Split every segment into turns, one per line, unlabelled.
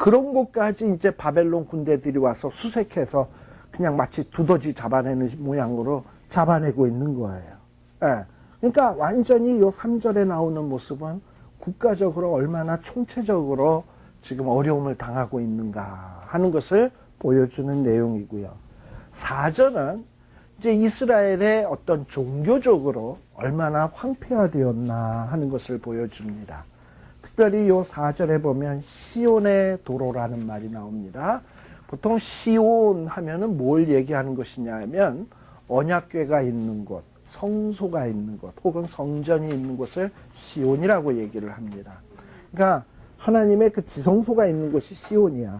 그런 것까지 이제 바벨론 군대들이 와서 수색해서 그냥 마치 두더지 잡아내는 모양으로 잡아내고 있는 거예요. 예. 그러니까 완전히 요 3절에 나오는 모습은 국가적으로 얼마나 총체적으로 지금 어려움을 당하고 있는가 하는 것을 보여주는 내용이고요. 4절은 이제 이스라엘의 어떤 종교적으로 얼마나 황폐화되었나 하는 것을 보여줍니다. 특별히 요 4절에 보면 시온의 도로라는 말이 나옵니다. 보통 시온 하면은 뭘 얘기하는 것이냐 하면 언약궤가 있는 곳, 성소가 있는 곳, 혹은 성전이 있는 곳을 시온이라고 얘기를 합니다. 그러니까 하나님의 그 지성소가 있는 곳이 시온이야.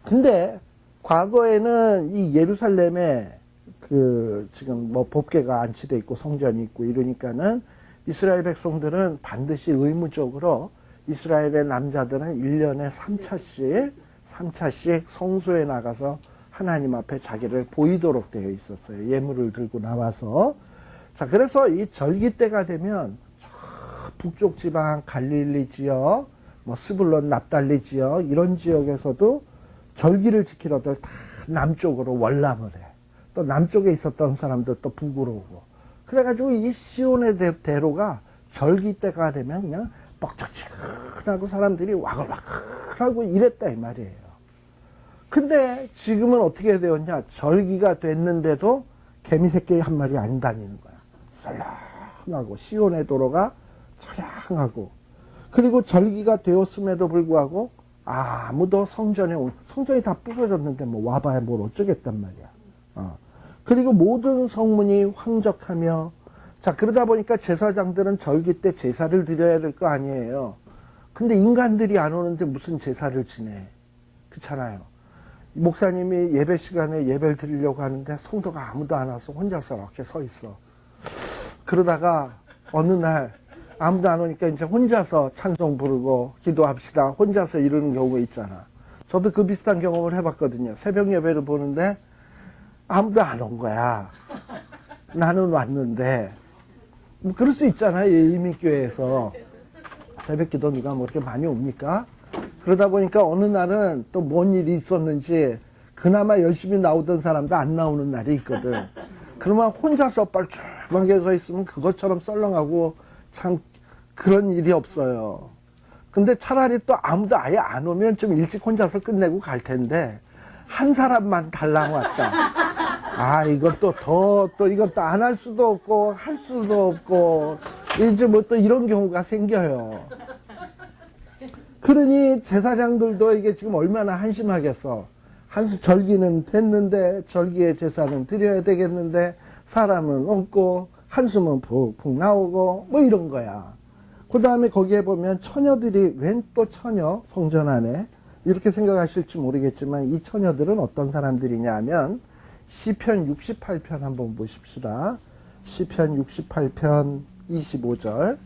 근데 과거에는 이 예루살렘에 그 지금 뭐 법궤가 안치되어 있고 성전이 있고 이러니까는 이스라엘 백성들은 반드시 의무적으로 이스라엘의 남자들은 1년에 3차씩 성소에 나가서 하나님 앞에 자기를 보이도록 되어 있었어요. 예물을 들고 나와서. 자, 그래서 이 절기 때가 되면 북쪽 지방 갈릴리 지역, 뭐 스불론 납달리 지역 이런 지역에서도 절기를 지키러들 다 남쪽으로 월남을 해. 또 남쪽에 있었던 사람들 또 북으로 오고. 그래가지고 이 시온의 대로가 절기 때가 되면 그냥 뻑적지근하고 사람들이 와글와글하고 이랬다 이 말이에요. 근데 지금은 어떻게 되었냐? 절기가 됐는데도 개미 새끼 한 마리 안 다니는 거야. 썰렁하고 시온의 도로가 처량하고, 그리고 절기가 되었음에도 불구하고 아무도 성전이 다 부서졌는데 뭐 와봐야 뭘 어쩌겠단 말이야. 그리고 모든 성문이 황적하며, 자, 그러다 보니까 제사장들은 절기 때 제사를 드려야 될 거 아니에요. 근데 인간들이 안 오는데 무슨 제사를 지내. 그렇잖아요. 목사님이 예배 시간에 예배를 드리려고 하는데 성도가 아무도 안 와서 혼자서 이렇게 서 있어. 그러다가 어느 날 아무도 안 오니까 이제 혼자서 찬송 부르고 기도합시다. 혼자서 이러는 경우가 있잖아. 저도 그 비슷한 경험을 해봤거든요. 새벽 예배를 보는데 아무도 안 온 거야. 나는 왔는데. 뭐 그럴 수 있잖아요. 이민교회에서. 새벽 기도 누가 뭐 이렇게 많이 옵니까? 그러다 보니까 어느 날은 또 뭔 일이 있었는지 그나마 열심히 나오던 사람도 안 나오는 날이 있거든. 그러면 혼자서 뻘쭘하게 서 있으면 그것처럼 썰렁하고 참 그런 일이 없어요. 근데 차라리 또 아무도 아예 안 오면 좀 일찍 혼자서 끝내고 갈 텐데 한 사람만 달랑 왔다. 이것도 이것도 안 할 수도 없고 할 수도 없고 이제 뭐 또 이런 경우가 생겨요. 그러니 제사장들도 이게 지금 얼마나 한심하겠어. 절기는 됐는데 절기의 제사는 드려야 되겠는데 사람은 없고 한숨은 푹푹 나오고 뭐 이런 거야. 그 다음에 거기에 보면 처녀들이 웬 또 처녀 성전 안에 이렇게 생각하실지 모르겠지만 이 처녀들은 어떤 사람들이냐 하면 시편 68편 한번 보십시다. 시편 68편 25절.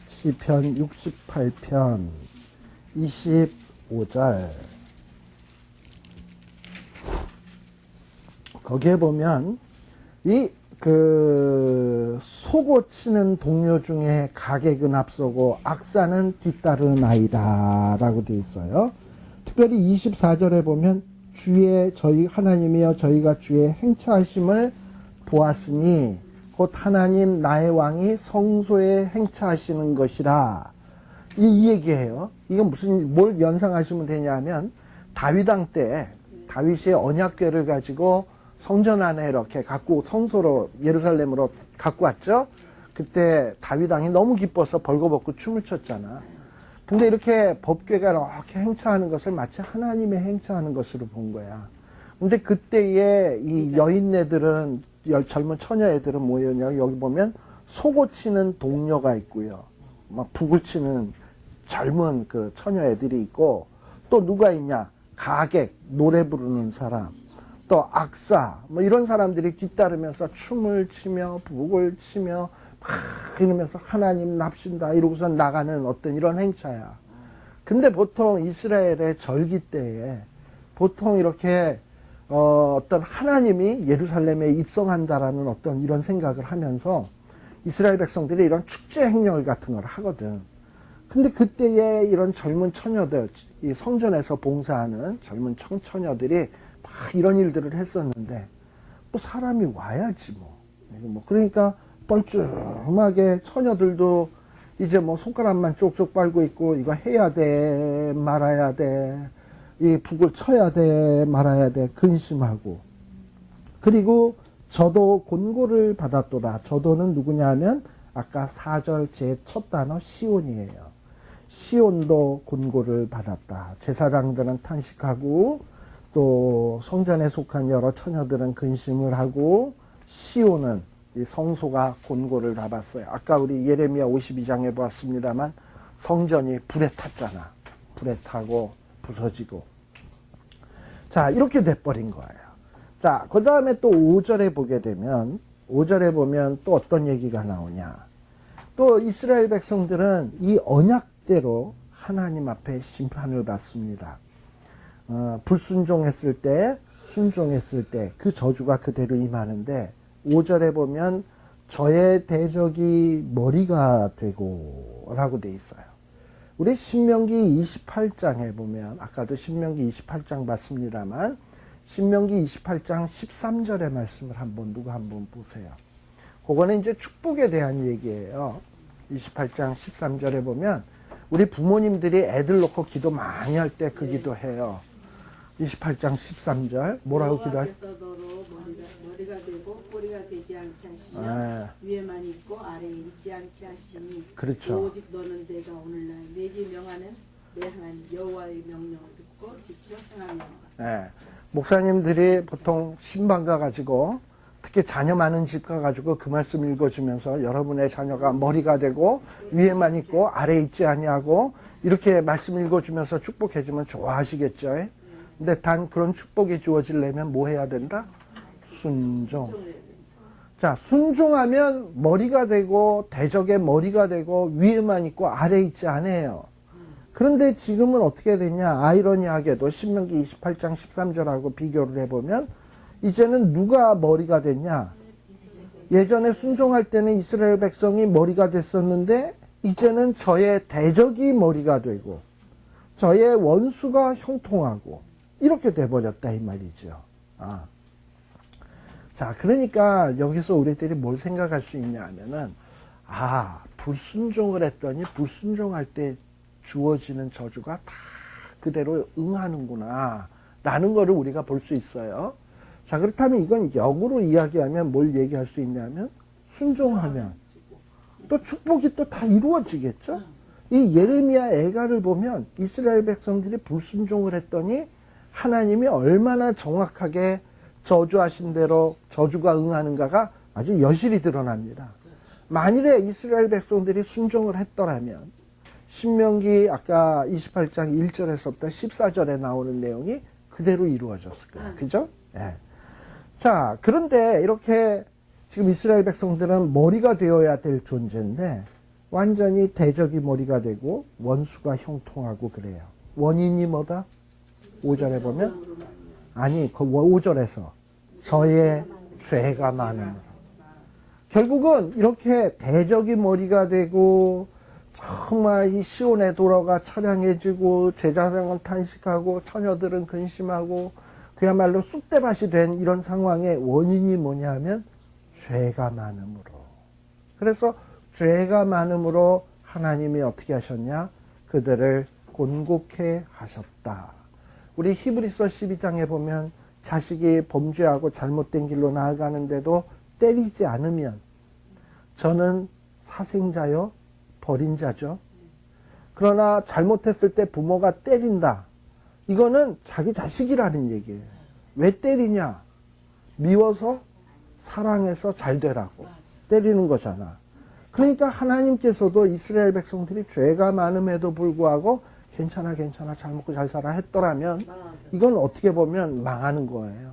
시편 68편 25절. 거기에 보면 소고 치는 동료 중에 가객은 앞서고 악사는 뒤따르는 아이다 라고 되어 있어요. 특별히 24절에 보면 저희 하나님이여 저희가 주의 행차하심을 보았으니 곧 하나님 나의 왕이 성소에 행차하시는 것이라. 이 얘기예요. 이건 뭘 연상하시면 되냐면 다윗왕 때 다윗이 언약궤를 가지고 성전 안에 이렇게 성소로 예루살렘으로 갖고 왔죠. 그때 다윗왕이 너무 기뻐서 벌거벗고 춤을 췄잖아. 근데 이렇게 법궤가 이렇게 행차하는 것을 마치 하나님의 행차하는 것으로 본 거야. 근데 그때의 이 여인네들은, 젊은 처녀애들은 뭐였냐, 여기 보면 소고 치는 동료가 있고요. 막 북을 치는 젊은 그 처녀애들이 있고, 또 누가 있냐, 가객, 노래 부르는 사람, 또 악사, 뭐 이런 사람들이 뒤따르면서 춤을 치며 북을 치며 막 이러면서 하나님 납신다 이러고서 나가는 어떤 이런 행차야. 근데 보통 이스라엘의 절기 때에 보통 이렇게 어떤 하나님이 예루살렘에 입성한다라는 어떤 이런 생각을 하면서 이스라엘 백성들이 이런 축제 행렬 같은 걸 하거든. 근데 그때에 이런 젊은 처녀들, 이 성전에서 봉사하는 젊은 청처녀들이 막 이런 일들을 했었는데, 뭐 사람이 와야지 뭐. 그러니까 뻘쭘하게 처녀들도 이제 뭐 손가락만 쪽쪽 빨고 있고, 이거 해야 돼, 말아야 돼, 이 북을 쳐야 돼, 말아야 돼, 근심하고. 그리고 저도 곤고를 받았도다. 저도는 누구냐 하면 아까 4절 제 첫 단어 시온이에요. 시온도 곤고를 받았다. 제사장들은 탄식하고 또 성전에 속한 여러 처녀들은 근심을 하고 시온은 이 성소가 곤고를 받았어요. 아까 우리 예레미야 52장에 보았습니다만 성전이 불에 탔잖아. 불에 타고 부서지고. 자, 이렇게 돼버린 거예요. 자, 그 다음에 또 5절에 보게 되면 5절에 보면 또 어떤 얘기가 나오냐. 또 이스라엘 백성들은 이 언약대로 하나님 앞에 심판을 받습니다. 불순종했을 때, 순종했을 때 그 저주가 그대로 임하는데 5절에 보면 저의 대적이 머리가 되고 라고 돼 있어요. 우리 신명기 28장에 보면 아까도 신명기 28장 봤습니다만 신명기 28장 13절의 말씀을 누가 한번 보세요. 그거는 이제 축복에 대한 얘기예요. 28장 13절에 보면 우리 부모님들이 애들 놓고 기도 많이 할 때 그 기도해요. 28장 13절 뭐라고 기도할?
머리가 되고 꼬리가 되지 않게 하시며 위에만 있고 아래에 있지 않게 하시니
그렇죠.
오직 너는 내가 오늘날 내게 명하는 내 하나님 여호와의 명령을 듣고 지켜 행하며.
목사님들이 보통 신방 가가지고 특히 자녀 많은 집 가가지고 그 말씀 읽어주면서 여러분의 자녀가 머리가 되고 위에만 있고 아래에 있지 아니하고 이렇게 말씀 읽어주면서 축복해주면 좋아하시겠죠. 근데 단 그런 축복이 주어지려면 뭐 해야 된다? 순종. 자, 순종하면 머리가 되고 대적의 머리가 되고 위에만 있고 아래에 있지 않아요. 그런데 지금은 어떻게 되냐? 아이러니하게도 신명기 28장 13절하고 비교를 해보면 이제는 누가 머리가 됐냐? 예전에 순종할 때는 이스라엘 백성이 머리가 됐었는데 이제는 저의 대적이 머리가 되고 저의 원수가 형통하고 이렇게 돼버렸다 이 말이죠. 자, 그러니까 여기서 우리들이 뭘 생각할 수 있냐 하면은 불순종을 했더니 불순종할 때 주어지는 저주가 다 그대로 응하는구나 라는 거를 우리가 볼 수 있어요. 자, 그렇다면 이건 역으로 이야기하면 뭘 얘기할 수 있냐면 순종하면 또 축복이 또 다 이루어지겠죠. 이 예레미야 애가를 보면 이스라엘 백성들이 불순종을 했더니 하나님이 얼마나 정확하게 저주하신 대로 저주가 응하는가가 아주 여실히 드러납니다. 만일에 이스라엘 백성들이 순종을 했더라면 신명기 아까 28장 1절에서부터 14절에 나오는 내용이 그대로 이루어졌을 거예요. 그죠? 예. 자, 그런데 이렇게 지금 이스라엘 백성들은 머리가 되어야 될 존재인데 완전히 대적이 머리가 되고 원수가 형통하고 그래요. 원인이 뭐다? 5절에 보면 아니, 5절에서 저의 죄가 많음으로. 결국은 이렇게 대적이 머리가 되고 정말 이 시온의 도로가 처량해지고 제사장은 탄식하고 처녀들은 근심하고 그야말로 쑥대밭이 된 이런 상황의 원인이 뭐냐 하면 죄가 많음으로. 그래서 죄가 많음으로 하나님이 어떻게 하셨냐? 그들을 곤곡해 하셨다. 우리 히브리서 12장에 보면 자식이 범죄하고 잘못된 길로 나아가는데도 때리지 않으면 저는 사생자요 버린 자죠. 그러나 잘못했을 때 부모가 때린다. 이거는 자기 자식이라는 얘기예요. 왜 때리냐? 미워서 사랑해서 잘 되라고 때리는 거잖아. 그러니까 하나님께서도 이스라엘 백성들이 죄가 많음에도 불구하고 괜찮아 잘 먹고 잘 살아 했더라면 이건 어떻게 보면 망하는 거예요.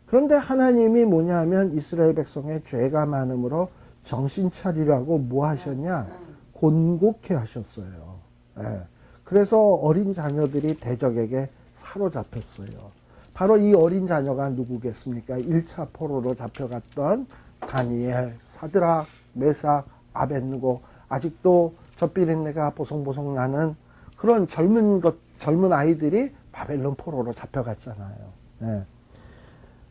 그런데 하나님이 뭐냐 하면 이스라엘 백성의 죄가 많음으로 정신 차리라고 뭐 하셨냐? 곤곡해 하셨어요. 예. 그래서 어린 자녀들이 대적에게 사로잡혔어요. 바로 이 어린 자녀가 누구겠습니까? 1차 포로로 잡혀갔던 다니엘, 사드락, 메삭, 아벳느고, 아직도 젖비린내가 보송보송 나는 그런 젊은 아이들이 바벨론 포로로 잡혀갔잖아요. 네.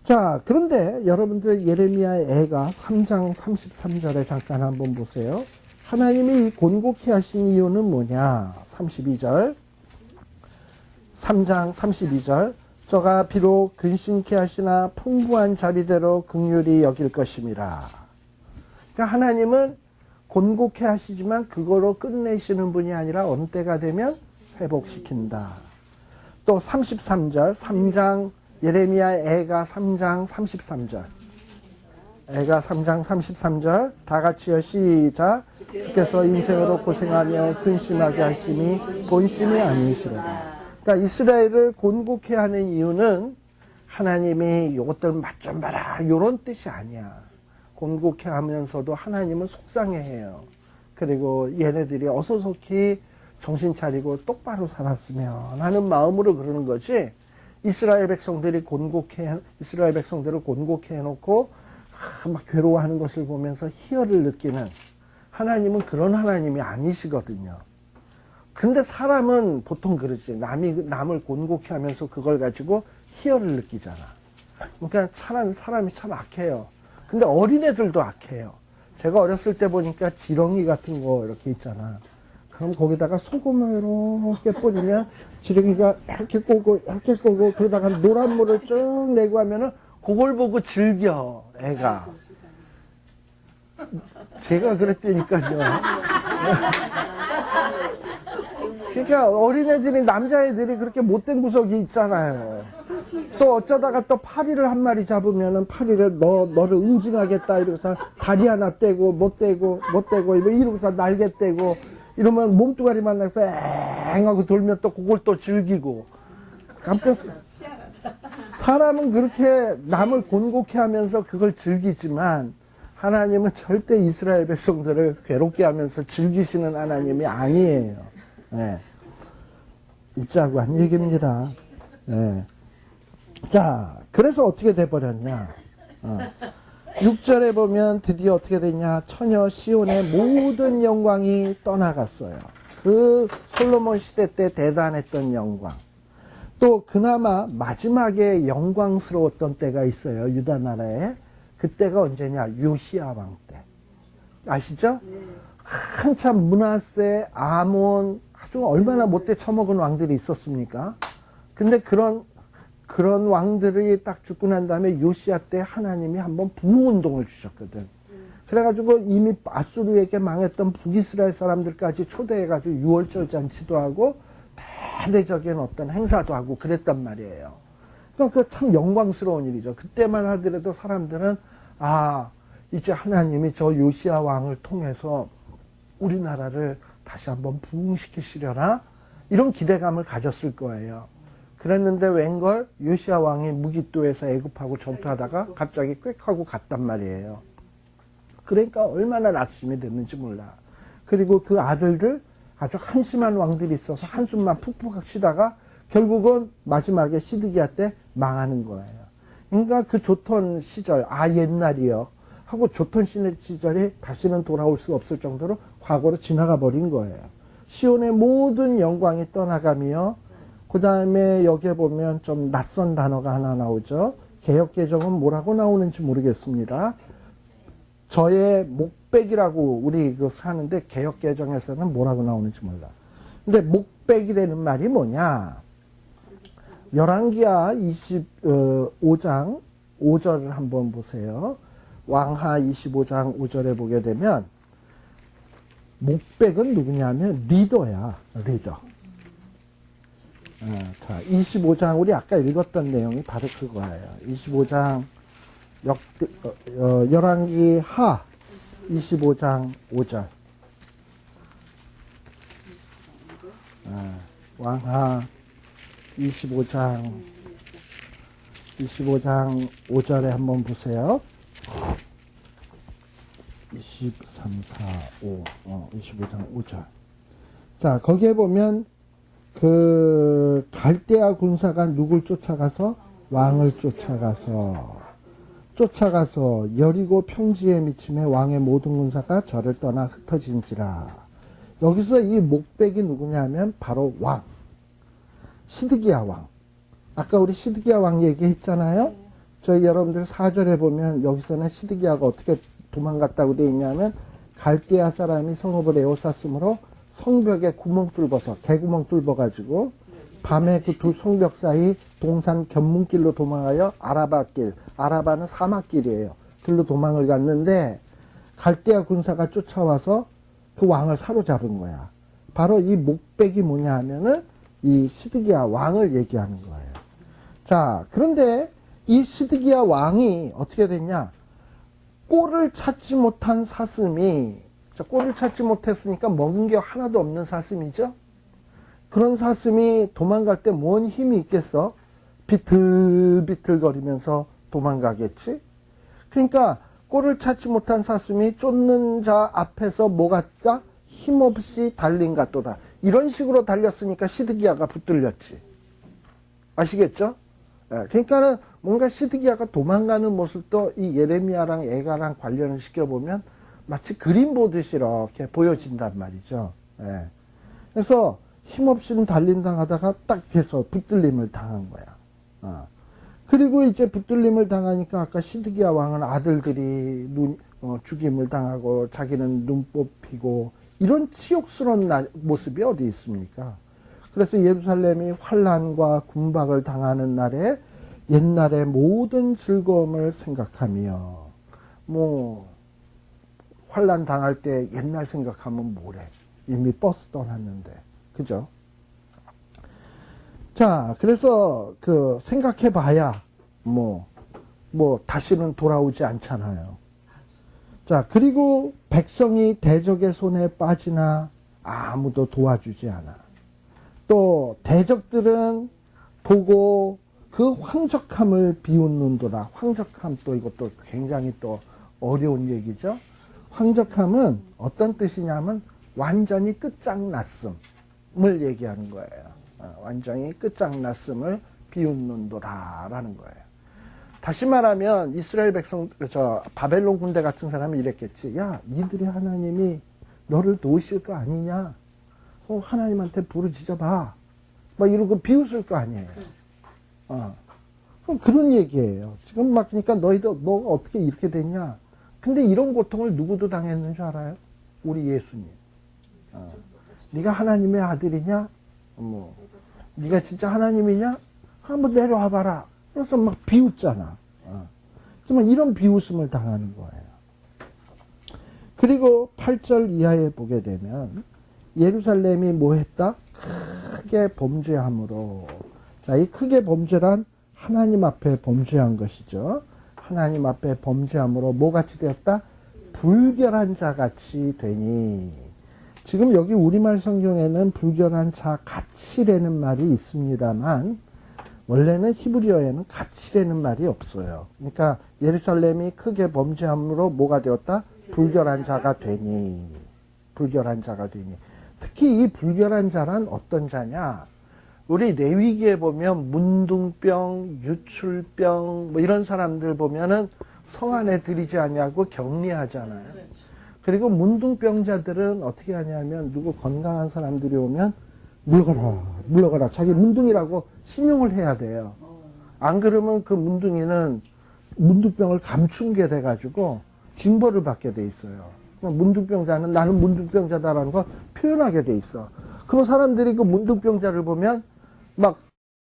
자, 그런데 여러분들 예레미야의 애가 3장 33절에 잠깐 한번 보세요. 하나님이 이 곤곡해 하신 이유는 뭐냐? 32절. 3장 32절. 저가 비록 근신케 하시나 풍부한 자비대로 긍휼히 여길 것임이라. 그러니까 하나님은 곤곡해 하시지만 그거로 끝내시는 분이 아니라 어느 때가 되면 회복시킨다. 또 33절, 3장 예레미야 애가 3장 33절. 애가 3장 33절 다 같이요 시작. 주께서 인생으로 고생하며 근심하게 하심이 본심이 아니시로다. 그러니까 이스라엘을 곤곡해 하는 이유는 하나님이 요것들 맛 좀 봐라 요런 뜻이 아니야. 곤곡해 하면서도 하나님은 속상해해요. 그리고 얘네들이 어서속히 정신 차리고 똑바로 살았으면 하는 마음으로 그러는 거지. 이스라엘 백성들을 곤곡해 해놓고 막 괴로워하는 것을 보면서 희열을 느끼는 하나님은 그런 하나님이 아니시거든요. 근데 사람은 보통 그러지. 남을 곤곡해 하면서 그걸 가지고 희열을 느끼잖아. 그러니까 사람이 참 악해요. 근데 어린애들도 악해요. 제가 어렸을 때 보니까 지렁이 같은 거 이렇게 있잖아. 그럼 거기다가 소금을 이렇게 뿌리면 지렁이가 이렇게 꼬고 그러다가 노란 물을 쭉 내고 하면은 그걸 보고 즐겨 애가. 제가 그랬다니까요. 그러니까 어린애들이 남자애들이 그렇게 못된 구석이 있잖아요. 또 어쩌다가 또 파리를 한 마리 잡으면은 파리를 너를 응징하겠다 이러고서 다리 하나 떼고 못 떼고 이러고서 날개 떼고 이러면 몸뚱아리만 나서 앵하고 돌면 또 그걸 또 즐기고. 깜짝 사람은 그렇게 남을 곤곡해 하면서 그걸 즐기지만 하나님은 절대 이스라엘 백성들을 괴롭게 하면서 즐기시는 하나님이 아니에요. 네. 웃자고 한 얘기입니다. 네. 자, 그래서 어떻게 돼버렸냐. 6절에 보면 드디어 어떻게 됐냐. 처녀 시온의 모든 영광이 떠나갔어요. 그 솔로몬 시대 때 대단했던 영광. 또 그나마 마지막에 영광스러웠던 때가 있어요. 유다 나라에. 그때가 언제냐. 요시야 왕 때. 아시죠? 한참 므낫세, 아몬 아주 얼마나 못돼 처먹은 왕들이 있었습니까? 근데 그런 왕들이 딱 죽고 난 다음에 요시야 때 하나님이 한번 부흥운동을 주셨거든. 그래가지고 이미 아수르에게 망했던 북이스라엘 사람들까지 초대해가지고 유월절 잔치도 하고 대대적인 어떤 행사도 하고 그랬단 말이에요. 그러니까 그 참 영광스러운 일이죠. 그때만 하더라도 사람들은 이제 하나님이 저 요시야 왕을 통해서 우리나라를 다시 한번 부흥시키시려나? 이런 기대감을 가졌을 거예요. 그랬는데 웬걸 요시야 왕이 무기또에서 애굽하고 전투하다가 갑자기 꽥 하고 갔단 말이에요. 그러니까 얼마나 낙심이 됐는지 몰라. 그리고 그 아들들 아주 한심한 왕들이 있어서 한숨만 푹푹 쉬다가 결국은 마지막에 시드기야 때 망하는 거예요. 그러니까 그 조턴 시절 옛날이요 하고 조턴 시절이 다시는 돌아올 수 없을 정도로 과거로 지나가 버린 거예요. 시온의 모든 영광이 떠나가며 그 다음에 여기에 보면 좀 낯선 단어가 하나 나오죠. 개역개정은 뭐라고 나오는지 모르겠습니다. 저의 목백이라고 우리 하는데 개역개정에서는 뭐라고 나오는지 몰라. 근데 목백이라는 말이 뭐냐. 열왕기하 25장 5절을 한번 보세요. 왕하 25장 5절에 보게 되면 목백은 누구냐면 리더야. 리더. 자, 25장 우리 아까 읽었던 내용이 바로 그거예요. 25장 열왕기 하 25장 5절. 왕하 25장 5절에 한번 보세요. 23, 4, 5, 25장 5절. 자, 거기에 보면 그 갈대아 군사가 누굴 쫓아가서 왕을 쫓아가서 여리고 평지에 미침에 왕의 모든 군사가 저를 떠나 흩어진지라. 여기서 이 목백이 누구냐면 바로 왕, 시드기야 왕. 아까 우리 시드기야 왕 얘기했잖아요. 저희 여러분들 4절에 보면 여기서는 시드기야가 어떻게 도망갔다고 되어 있냐면 갈대아 사람이 성읍을 에워쌌으므로 성벽에 구멍 뚫어서 개구멍 뚫어가지고 밤에 그 두 성벽 사이 동산 견문길로 도망하여 아라바길, 아라바는 사막길이에요. 길로 도망을 갔는데 갈대아 군사가 쫓아와서 그 왕을 사로잡은 거야. 바로 이 목백이 뭐냐 하면은 이 시드기야 왕을 얘기하는 거예요. 자, 그런데 이 시드기야 왕이 어떻게 됐냐? 꼴을 찾지 못한 사슴이, 꼴을 찾지 못했으니까 먹은 게 하나도 없는 사슴이죠? 그런 사슴이 도망갈 때 뭔 힘이 있겠어? 비틀비틀거리면서 도망가겠지? 그러니까 꼴을 찾지 못한 사슴이 쫓는 자 앞에서 뭐 같다? 힘없이 달린 같도다. 이런 식으로 달렸으니까 시드기야가 붙들렸지. 아시겠죠? 그러니까는 뭔가 시드기야가 도망가는 모습도 이 예레미야랑 애가랑 관련을 시켜보면 마치 그림 보듯이 이렇게 보여진단 말이죠. 그래서 힘없이는 달린다 하다가 딱 해서 붙들림을 당한 거야. 그리고 이제 붙들림을 당하니까 아까 시드기야 왕은 아들들이 죽임을 당하고 자기는 눈 뽑히고 이런 치욕스러운 모습이 어디 있습니까? 그래서 예루살렘이 환난과 군박을 당하는 날에 옛날의 모든 즐거움을 생각하며 뭐 환난 당할 때 옛날 생각하면 뭐래? 이미 버스 떠났는데. 그죠? 자, 그래서 그 생각해 봐야 뭐 다시는 돌아오지 않잖아요. 자, 그리고 백성이 대적의 손에 빠지나 아무도 도와주지 않아. 또 대적들은 보고 그 황적함을 비웃는도다. 황적함 또 이것도 굉장히 또 어려운 얘기죠. 황적함은 어떤 뜻이냐면 완전히 끝장났음을 얘기하는 거예요. 완전히 끝장났음을 비웃는도다라는 거예요. 다시 말하면 이스라엘 백성, 바벨론 군대 같은 사람이 이랬겠지. 야, 니들이 하나님이 너를 도우실 거 아니냐? 하나님한테 부르짖어봐. 막 이러고 비웃을 거 아니에요. 그럼 그런 얘기예요. 지금 막 그러니까 너희도 너가 어떻게 이렇게 됐냐? 근데 이런 고통을 누구도 당했는 줄 알아요? 우리 예수님. 네가 하나님의 아들이냐? 네가 진짜 하나님이냐? 한번 내려와 봐라. 그래서 막 비웃잖아. 정말 이런 비웃음을 당하는 거예요. 그리고 8절 이하에 보게 되면 예루살렘이 뭐 했다? 크게 범죄함으로. 자, 이 크게 범죄란 하나님 앞에 범죄한 것이죠. 하나님 앞에 범죄함으로 뭐같이 되었다? 불결한 자같이 되니. 지금 여기 우리말 성경에는 불결한 자 같이라는 말이 있습니다만 원래는 히브리어에는 같이라는 말이 없어요. 그러니까 예루살렘이 크게 범죄함으로 뭐가 되었다? 불결한 자가 되니. 불결한 자가 되니. 특히 이 불결한 자란 어떤 자냐? 우리 레위기에 보면 문둥병, 유출병 뭐 이런 사람들 보면은 성 안에 들이지 아니하고 격리하잖아요. 그리고 문둥병자들은 어떻게 하냐면 누구 건강한 사람들이 오면 물러가라. 자기 문둥이라고 신용을 해야 돼요. 안 그러면 그 문둥이는 문둥병을 감춘 게 돼가지고 징벌을 받게 돼 있어요. 문둥병자는 나는 문둥병자다라는 걸 표현하게 돼 있어. 그럼 사람들이 그 문둥병자를 보면 막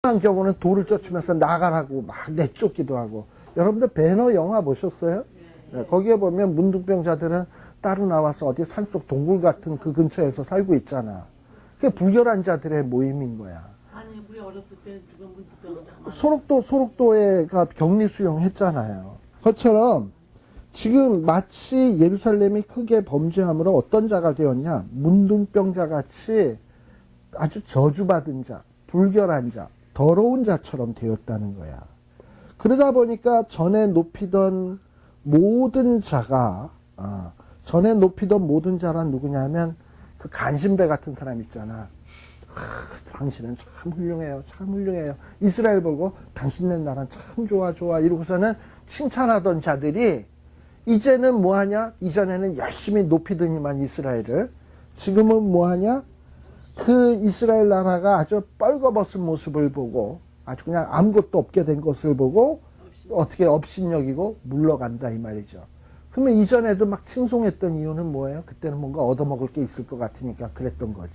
한 경우는 돌을 쫓으면서 나가라고 막 내쫓기도 하고. 여러분들 배너 영화 보셨어요? 네, 거기에 보면 문둥병자들은 따로 나와서 어디 산속 동굴 같은 그 근처에서 살고 있잖아. 그게 불결한 자들의 모임인 거야.
아니, 우리 어렸을 때 지금 문둥병자
소록도에가 격리 수용했잖아요. 그것처럼 지금 마치 예루살렘이 크게 범죄함으로 어떤 자가 되었냐? 문둥병자 같이 아주 저주받은 자, 불결한 자, 더러운 자처럼 되었다는 거야. 그러다 보니까 전에 높이던 모든 자가, 전에 높이던 모든 자란 누구냐면 그 간신배 같은 사람 있잖아. 당신은 참 훌륭해요. 참 훌륭해요. 이스라엘 보고 당신네 나라 참 좋아 좋아 이러고서는 칭찬하던 자들이 이제는 뭐하냐? 이전에는 열심히 높이더니만 이스라엘을 지금은 뭐하냐? 그 이스라엘 나라가 아주 뻘거벗은 모습을 보고 아주 그냥 아무것도 없게 된 것을 보고 어떻게 업신여기고 물러간다 이 말이죠. 그러면 이전에도 막 칭송했던 이유는 뭐예요? 그때는 뭔가 얻어먹을 게 있을 것 같으니까 그랬던 거지.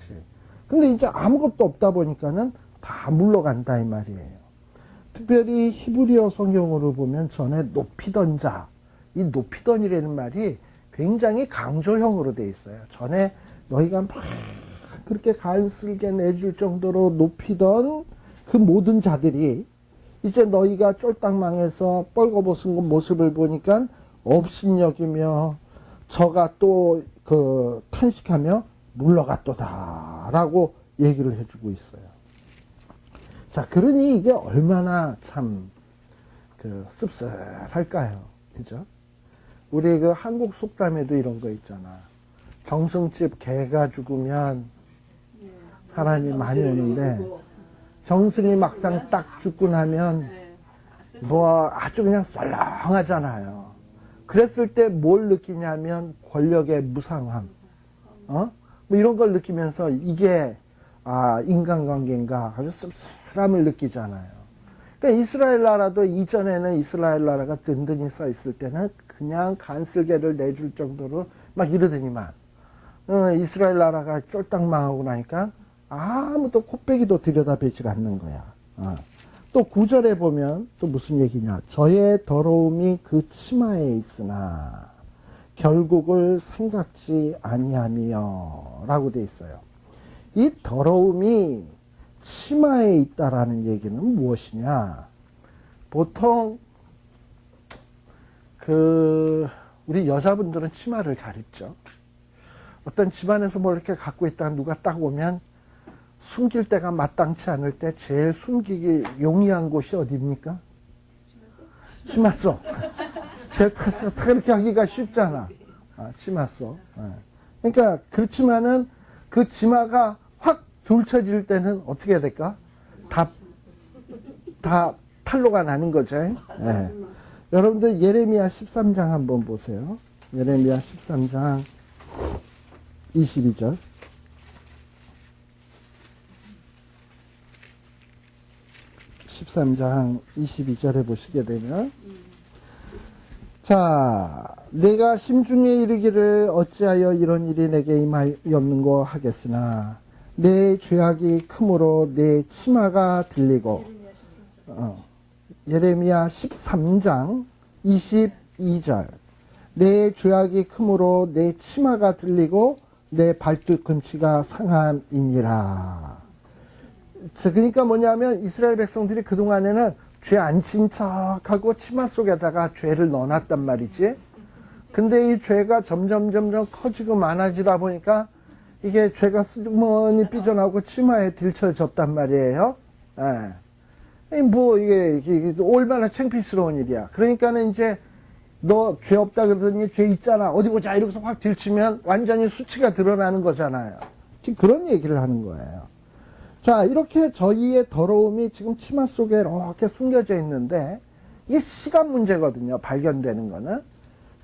근데 이제 아무것도 없다 보니까는 다 물러간다 이 말이에요. 특별히 히브리어 성경으로 보면 전에 높이던 자, 이 높이던이라는 말이 굉장히 강조형으로 돼 있어요. 전에 너희가 막 그렇게 간슬게 내줄 정도로 높이던 그 모든 자들이 이제 너희가 쫄딱 망해서 뻘거벗은 모습을 보니까 업신여기며 저가 또 그 탄식하며 물러갔도다 라고 얘기를 해주고 있어요. 자, 그러니 이게 얼마나 참 그 씁쓸할까요? 그죠? 우리 그 한국 속담에도 이런 거 있잖아. 정승집 개가 죽으면 사람이 많이 오는데 정승이 막상 딱 죽고 나면 뭐 아주 그냥 썰렁하잖아요. 그랬을 때 뭘 느끼냐면 권력의 무상함, 뭐 이런 걸 느끼면서 이게 인간관계인가 아주 씁쓸함을 느끼잖아요. 그러니까 이스라엘 나라도 이전에는 이스라엘 나라가 든든히 써 있을 때는 그냥 간슬개를 내줄 정도로 막 이러더니만 이스라엘 나라가 쫄딱 망하고 나니까 아무도 코빼기도 들여다보지 않는 거야. 또 9절에 보면 또 무슨 얘기냐. 저의 더러움이 그 치마에 있으나 결국을 생각지 아니하며 라고 돼 있어요. 이 더러움이 치마에 있다라는 얘기는 무엇이냐. 보통 우리 여자분들은 치마를 잘 입죠. 어떤 집안에서 뭘 이렇게 갖고 있다가 누가 딱 오면 숨길 때가 마땅치 않을 때 제일 숨기기 용이한 곳이 어디입니까? 치마속. 제일 그렇게 하기가 쉽잖아. 치마속. 그러니까 그렇지만은 그 치마가 확 돌쳐질 때는 어떻게 해야 될까? 다 탈로가 나는 거죠. 네. 여러분들 예레미야 13장 한번 보세요. 예레미야 13장 22절. 13장 22절에 보시게 되면 자, 내가 심중에 이르기를 어찌하여 이런 일이 내게 임하였는고 하겠으나 내 죄악이 크므로 내 치마가 들리고 예레미야 13장 22절 내 죄악이 크므로 내 치마가 들리고 내 발뒤꿈치가 상함이니라. 그러니까 뭐냐면 이스라엘 백성들이 그동안에는 죄 안 친 척하고 치마 속에다가 죄를 넣어놨단 말이지. 근데 이 죄가 점점 커지고 많아지다 보니까 이게 죄가 쓰머니 삐져나오고 치마에 들쳐졌단 말이에요. 뭐 이게 얼마나 창피스러운 일이야. 그러니까는 이제 너 죄 없다 그러더니 죄 있잖아. 어디 보자 이러고서 확 들치면 완전히 수치가 드러나는 거잖아요. 지금 그런 얘기를 하는 거예요. 자, 이렇게 저희의 더러움이 지금 치마 속에 이렇게 숨겨져 있는데 이게 시간 문제거든요. 발견되는 거는.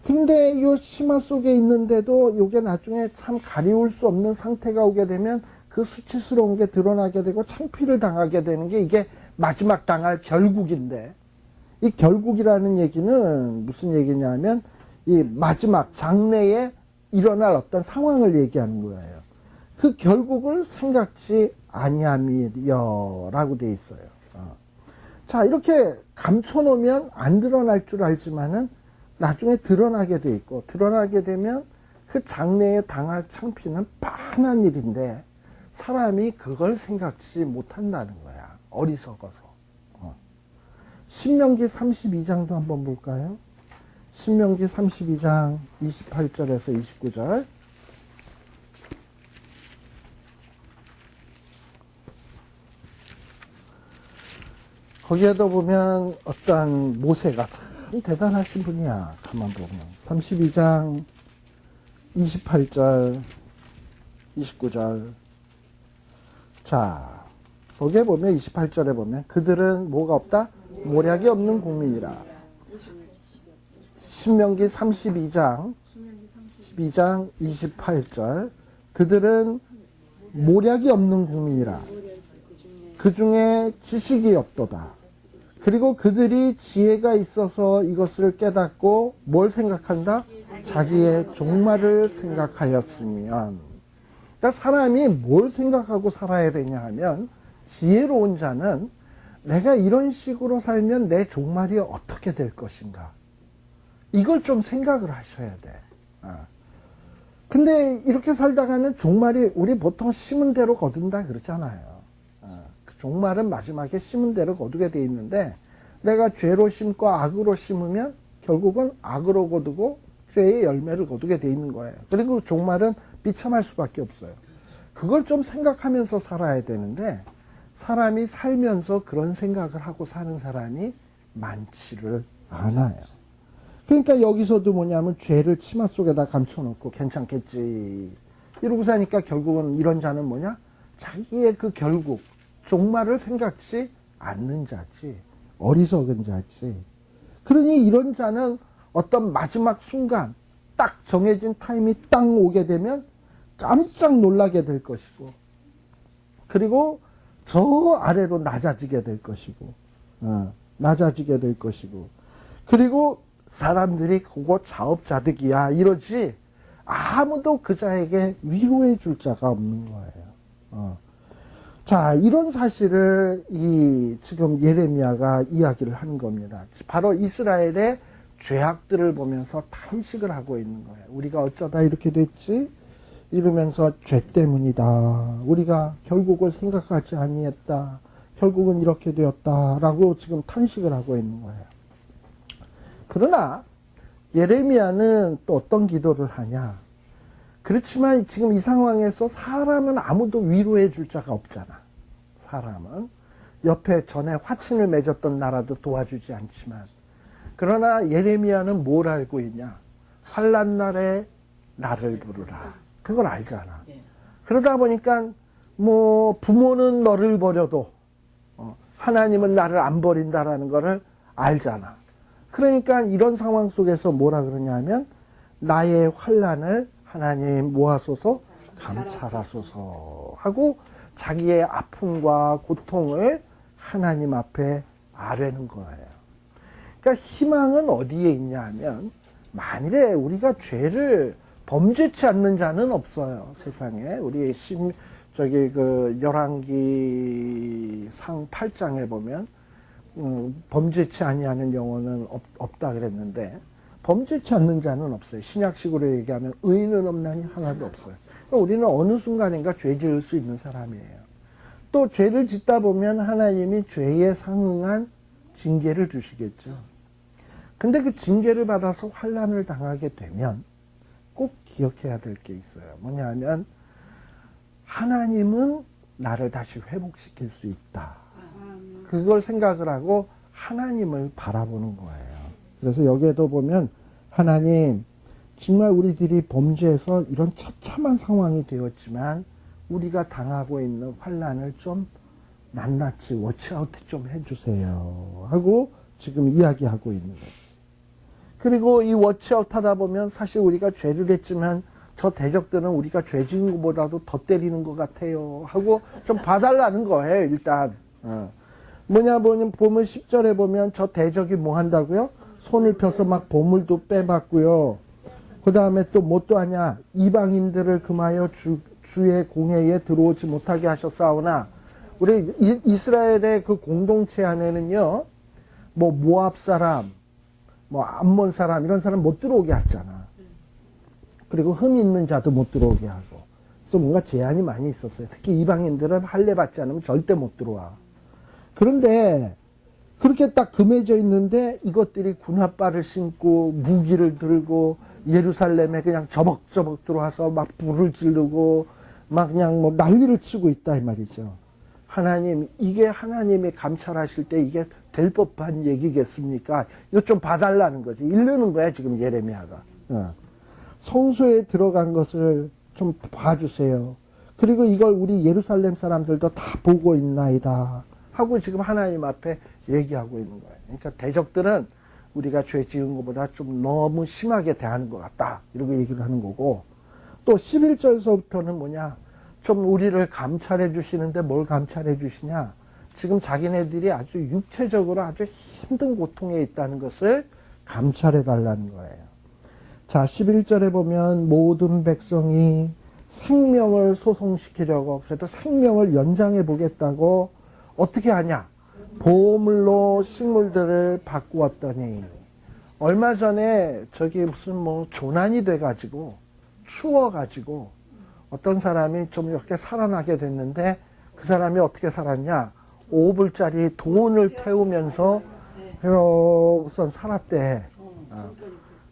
근데 이 치마 속에 있는데도 이게 나중에 참 가리울 수 없는 상태가 오게 되면 그 수치스러운 게 드러나게 되고 창피를 당하게 되는 게 이게 마지막 당할 결국인데, 이 결국이라는 얘기는 무슨 얘기냐면 이 마지막 장래에 일어날 어떤 상황을 얘기하는 거예요. 그 결국을 생각지 아니함이여라고 돼 있어요. 자, 이렇게 감춰놓으면 안 드러날 줄 알지만은 나중에 드러나게 돼 있고, 드러나게 되면 그 장래에 당할 창피는 뻔한 일인데 사람이 그걸 생각지 못한다는 거야. 어리석어서. 신명기 32장도 한번 볼까요? 신명기 32장 28절에서 29절. 거기에도 보면 어떤 모세가 참 대단하신 분이야. 가만 보면 32장 28절 29절 자, 거기에 보면 28절에 보면 그들은 뭐가 없다? 모략이 없는 국민이라. 신명기 32장 28절 그들은 모략이 없는 국민이라. 그 중에 지식이 없도다. 그리고 그들이 지혜가 있어서 이것을 깨닫고 뭘 생각한다? 자기의 종말을 생각하였으면. 그러니까 사람이 뭘 생각하고 살아야 되냐 하면 지혜로운 자는 내가 이런 식으로 살면 내 종말이 어떻게 될 것인가. 이걸 좀 생각을 하셔야 돼. 근데 이렇게 살다가는 종말이 우리 보통 심은 대로 거둔다 그러잖아요. 그 종말은 마지막에 심은 대로 거두게 돼 있는데 내가 죄로 심고 악으로 심으면 결국은 악으로 거두고 죄의 열매를 거두게 돼 있는 거예요. 그리고 종말은 비참할 수밖에 없어요. 그걸 좀 생각하면서 살아야 되는데 사람이 살면서 그런 생각을 하고 사는 사람이 많지를 않아요. 그러니까 여기서도 뭐냐면 죄를 치마 속에다 감춰놓고 괜찮겠지 이러고 사니까 결국은 이런 자는 뭐냐? 자기의 그 결국 종말을 생각지 않는 자지, 어리석은 자지. 그러니 이런 자는 어떤 마지막 순간 딱 정해진 타임이 딱 오게 되면 깜짝 놀라게 될 것이고 그리고 저 아래로 낮아지게 될 것이고 낮아지게 될 것이고 그리고 사람들이 그거 자업자득이야 이러지 아무도 그 자에게 위로해 줄 자가 없는 거예요. 자, 이런 사실을 지금 예레미야가 이야기를 하는 겁니다. 바로 이스라엘의 죄악들을 보면서 탄식을 하고 있는 거예요. 우리가 어쩌다 이렇게 됐지? 이러면서 죄 때문이다. 우리가 결국을 생각하지 아니했다. 결국은 이렇게 되었다라고 지금 탄식을 하고 있는 거예요. 그러나 예레미야는 또 어떤 기도를 하냐? 그렇지만 지금 이 상황에서 사람은 아무도 위로해 줄 자가 없잖아. 사람은 옆에 전에 화친을 맺었던 나라도 도와주지 않지만 그러나 예레미야는 뭘 알고 있냐? 환난 날에 나를 부르라. 그걸 알잖아. 그러다 보니까 뭐 부모는 너를 버려도 하나님은 나를 안 버린다라는 거를 알잖아. 그러니까 이런 상황 속에서 뭐라 그러냐면 나의 환난을 하나님 모아소서 감찰하소서 하고 자기의 아픔과 고통을 하나님 앞에 아뢰는 거예요. 그러니까 희망은 어디에 있냐 하면 만일에 우리가 죄를 범죄치 않는 자는 없어요. 세상에. 우리 열왕기 상 8장에 보면 범죄치 아니하는 영혼은 없다 그랬는데 범죄치 않는 자는 없어요. 신약식으로 얘기하면 의인은 없나니 하나도 없어요. 그러니까 우리는 어느 순간인가 죄 지을 수 있는 사람이에요. 또 죄를 짓다 보면 하나님이 죄에 상응한 징계를 주시겠죠. 근데 그 징계를 받아서 환난을 당하게 되면 꼭 기억해야 될 게 있어요. 뭐냐 하면 하나님은 나를 다시 회복시킬 수 있다. 그걸 생각을 하고 하나님을 바라보는 거예요. 그래서 여기에도 보면 하나님 정말 우리들이 범죄해서 이런 처참한 상황이 되었지만 우리가 당하고 있는 환난을 좀 낱낱이 워치아웃 좀 해주세요 하고 지금 이야기하고 있는 거죠. 그리고 이 워치아웃 하다 보면 사실 우리가 죄를 했지만 저 대적들은 우리가 죄 지은 것보다도 더 때리는 것 같아요 하고 좀 봐달라는 거예요. 일단 뭐냐 보면 10절에 보면 저 대적이 뭐 한다고요? 손을 펴서 막 보물도 빼박고요. 그 다음에 또 뭐 또 하냐? 이방인들을 금하여 주의 공회에 들어오지 못하게 하셨사오나 우리 이스라엘의 그 공동체 안에는요, 뭐 모압 사람, 뭐 암몬 사람 이런 사람 못 들어오게 했잖아. 그리고 흠 있는 자도 못 들어오게 하고. 그래서 뭔가 제한이 많이 있었어요. 특히 이방인들은 할례 받지 않으면 절대 못 들어와. 그런데 그렇게 딱 금해져 있는데 이것들이 군합발을 신고 무기를 들고 예루살렘에 그냥 저벅저벅 들어와서 막 불을 지르고 막 그냥 뭐 난리를 치고 있다 이 말이죠. 하나님, 이게 하나님이 감찰하실 때 이게 될 법한 얘기겠습니까? 이거 좀 봐달라는 거지. 이르는 거야 지금 예레미야가. 성소에 들어간 것을 좀 봐주세요. 그리고 이걸 우리 예루살렘 사람들도 다 보고 있나이다 하고 지금 하나님 앞에 얘기하고 있는 거예요. 그러니까 대적들은 우리가 죄 지은 것보다 좀 너무 심하게 대하는 것 같다 이렇게 얘기를 하는 거고, 또 11절서부터는 뭐냐, 좀 우리를 감찰해 주시는데 뭘 감찰해 주시냐, 지금 자기네들이 아주 육체적으로 아주 힘든 고통에 있다는 것을 감찰해 달라는 거예요. 자, 11절에 보면 모든 백성이 생명을 소송시키려고, 그래도 생명을 연장해 보겠다고 어떻게 하냐, 보물로 식물들을 바꾸었더니, 얼마 전에 저기 무슨 뭐 조난이 돼가지고 추워가지고 어떤 사람이 좀 이렇게 살아나게 됐는데, 그 사람이 어떻게 살았냐, 5불짜리 돈을 태우면서 우선 살았대.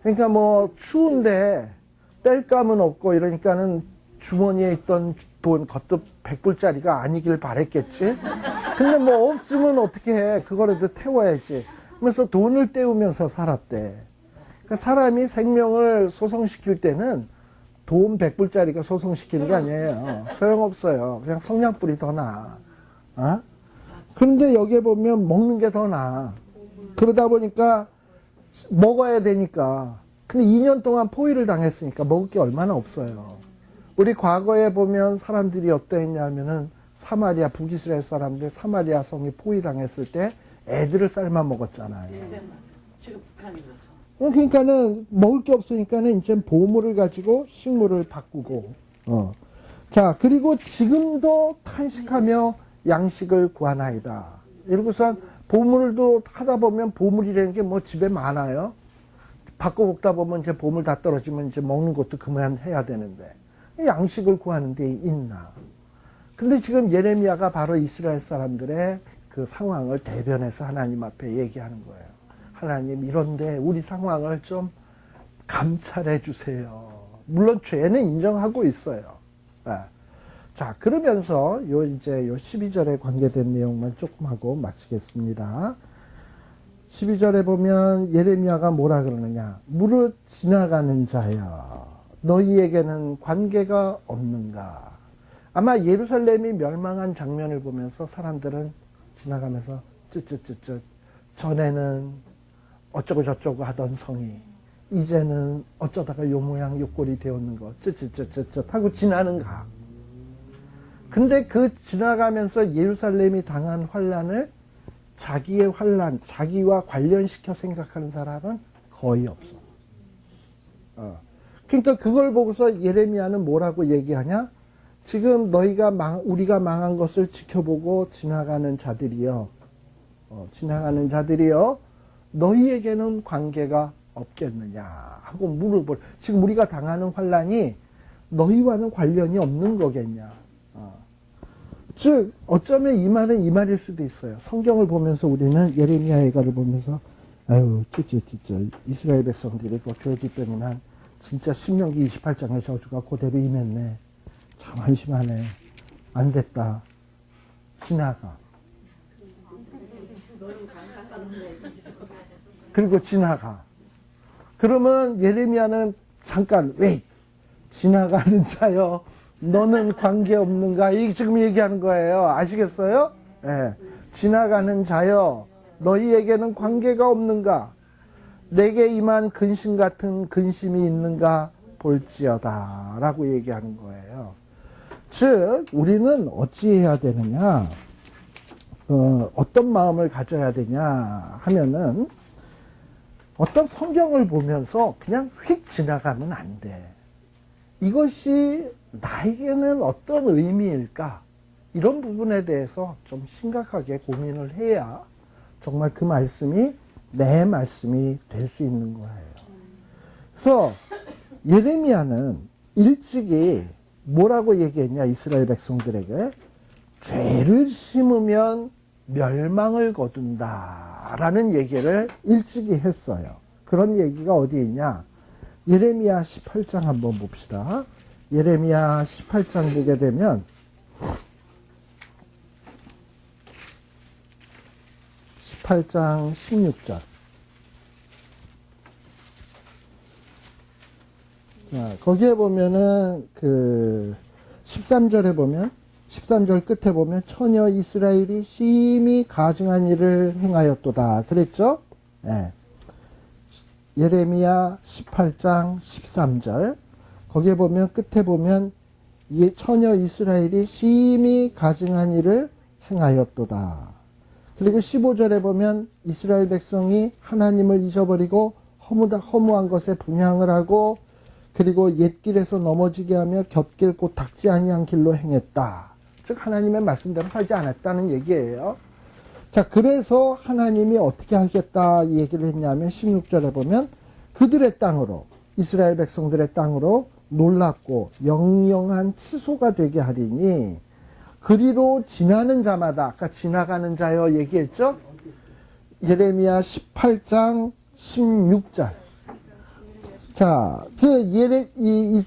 그러니까 뭐 추운데 뗄감은 없고 이러니까는 주머니에 있던 돈 그것도 100불짜리가 아니길 바랬겠지. 근데 뭐 없으면 어떻게 해, 그거라도 태워야지. 그래서 돈을 떼우면서 살았대. 그러니까 사람이 생명을 소송시킬 때는 돈 100불짜리가 소송시키는 게 아니에요. 소용없어요. 그냥 성냥불이 더 나아. 어? 그런데 여기에 보면 먹는 게 더 나아. 그러다 보니까 먹어야 되니까. 근데 2년 동안 포위를 당했으니까 먹을 게 얼마나 없어요. 우리 과거에 보면 사람들이 어떠했냐면은 사마리아, 북이스라엘 사람들 사마리아 성이 포위당했을 때 애들을 삶아 먹었잖아요.
지금 북한이 그렇죠.
그러니까는 먹을 게 없으니까는 이제 보물을 가지고 식물을 바꾸고, 자, 그리고 지금도 탄식하며 양식을 구하나이다. 이러고선 보물도 하다 보면 보물이라는 게 뭐 집에 많아요. 바꿔 먹다 보면 이제 보물 다 떨어지면 이제 먹는 것도 그만해야 되는데 양식을 구하는 데 있나. 근데 지금 예레미야가 바로 이스라엘 사람들의 그 상황을 대변해서 하나님 앞에 얘기하는 거예요. 하나님, 이런데 우리 상황을 좀 감찰해 주세요. 물론 죄는 인정하고 있어요. 네. 자, 그러면서 이제 요 12절에 관계된 내용만 조금 하고 마치겠습니다. 12절에 보면 예레미야가 뭐라 그러느냐. 무릇 지나가는 자여, 너희에게는 관계가 없는가. 아마 예루살렘이 멸망한 장면을 보면서 사람들은 지나가면서 쯧쯧쯧쯧, 전에는 어쩌고 저쩌고 하던 성이 이제는 어쩌다가 요 모양 요 꼴이 되었는 거 쯧쯧쯧쯧 하고 지나는가. 근데 그 지나가면서 예루살렘이 당한 환란을 자기의 환란, 자기와 관련시켜 생각하는 사람은 거의 없어. 그러니까 그걸 보고서 예레미야는 뭐라고 얘기하냐? 지금 우리가 망한 것을 지켜보고 지나가는 자들이여, 너희에게는 관계가 없겠느냐 하고 물어볼. 지금 우리가 당하는 환란이 너희와는 관련이 없는 거겠냐. 즉 어쩌면 이 말은 이 말일 수도 있어요. 성경을 보면서 우리는 예레미야의 가를 보면서 아유 진짜 이스라엘 백성들이 그 죄 짓더니만 진짜 신명기 28장의 저주가 그대로 임했네. 참 한심하네. 안 됐다. 지나가. 그리고 지나가. 그러면 예레미야는 잠깐 웨이트. 지나가는 자여, 너는 관계없는가? 이게 지금 얘기하는 거예요. 아시겠어요? 예. 지나가는 자여, 너희에게는 관계가 없는가? 내게 임한 근심 같은 근심이 있는가 볼지어다 라고 얘기하는 거예요. 즉 우리는 어찌해야 되느냐, 어떤 마음을 가져야 되냐 하면은, 어떤 성경을 보면서 그냥 휙 지나가면 안 돼. 이것이 나에게는 어떤 의미일까? 이런 부분에 대해서 좀 심각하게 고민을 해야 정말 그 말씀이 내 말씀이 될 수 있는 거예요. 그래서 예레미야는 일찍이 뭐라고 얘기했냐, 이스라엘 백성들에게. 죄를 심으면 멸망을 거둔다 라는 얘기를 일찍이 했어요. 그런 얘기가 어디 있냐, 예레미야 18장 한번 봅시다. 예레미야 18장 보게 되면 18장 16절. 자, 거기에 보면은 그 13절에 보면 13절 끝에 보면 처녀 이스라엘이 심히 가증한 일을 행하였도다 그랬죠? 예. 예레미야 18장 13절 거기에 보면 끝에 보면 이 처녀 이스라엘이 심히 가증한 일을 행하였도다. 그리고 15절에 보면 이스라엘 백성이 하나님을 잊어버리고 허무한 것에 분향을 하고 그리고 옛길에서 넘어지게 하며 곁길 곧 닦지 아니한 길로 행했다. 즉 하나님의 말씀대로 살지 않았다는 얘기예요. 자, 그래서 하나님이 어떻게 하겠다 이 얘기를 했냐면 16절에 보면 그들의 땅으로 이스라엘 백성들의 땅으로 놀랍고 영영한 치소가 되게 하리니 그리로 지나는 자마다 아까 지나가는 자여 얘기했죠? 예레미야 18장 16절. 자,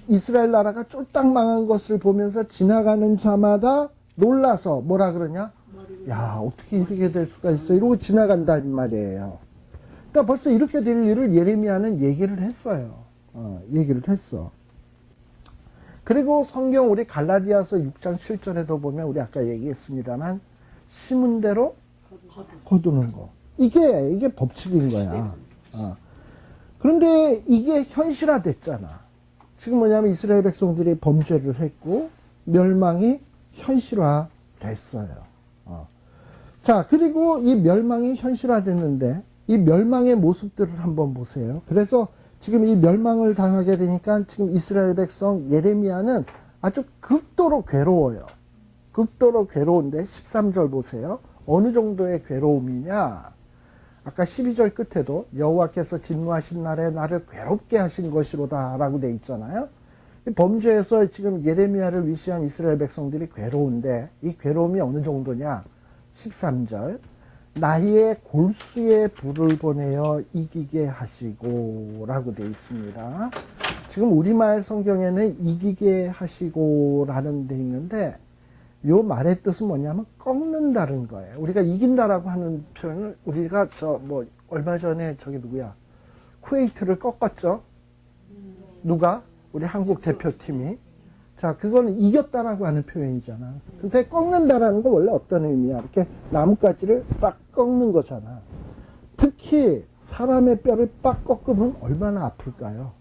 이스라엘 나라가 쫄딱 망한 것을 보면서 지나가는 자마다 놀라서 뭐라 그러냐? 야, 어떻게 이렇게 될 수가 있어? 이러고 지나간다는 말이에요. 그러니까 벌써 이렇게 될 일을 예레미야는 얘기를 했어요. 얘기를 했어. 그리고 성경 우리 갈라디아서 6장 7절에도 보면 우리 아까 얘기했습니다만 심은 대로 거두는 거. 이게 법칙인 거야. 그런데 이게 현실화됐잖아. 지금 뭐냐면 이스라엘 백성들이 범죄를 했고 멸망이 현실화됐어요. 자, 그리고 이 멸망이 현실화됐는데 이 멸망의 모습들을 한번 보세요. 그래서 지금 이 멸망을 당하게 되니까 지금 이스라엘 백성 예레미야는 아주 극도로 괴로워요. 극도로 괴로운데 13절 보세요. 어느 정도의 괴로움이냐? 아까 12절 끝에도 여호와께서 진노하신 날에 나를 괴롭게 하신 것이로다 라고 돼 있잖아요. 범죄에서 지금 예레미야를 위시한 이스라엘 백성들이 괴로운데 이 괴로움이 어느 정도냐? 13절 나의 골수에 불을 보내어 이기게 하시고 라고 되어 있습니다. 지금 우리말 성경에는 이기게 하시고 라는 데 있는데 요 말의 뜻은 뭐냐면 꺾는다는 거예요. 우리가 이긴다라고 하는 표현을 우리가 얼마 전에 누구야? 쿠웨이트를 꺾었죠? 누가? 우리 한국 대표팀이. 자, 그거는 이겼다라고 하는 표현이잖아. 근데 꺾는다라는 건 원래 어떤 의미야? 이렇게 나뭇가지를 빡 꺾는 거잖아. 특히 사람의 뼈를 빡 꺾으면 얼마나 아플까요?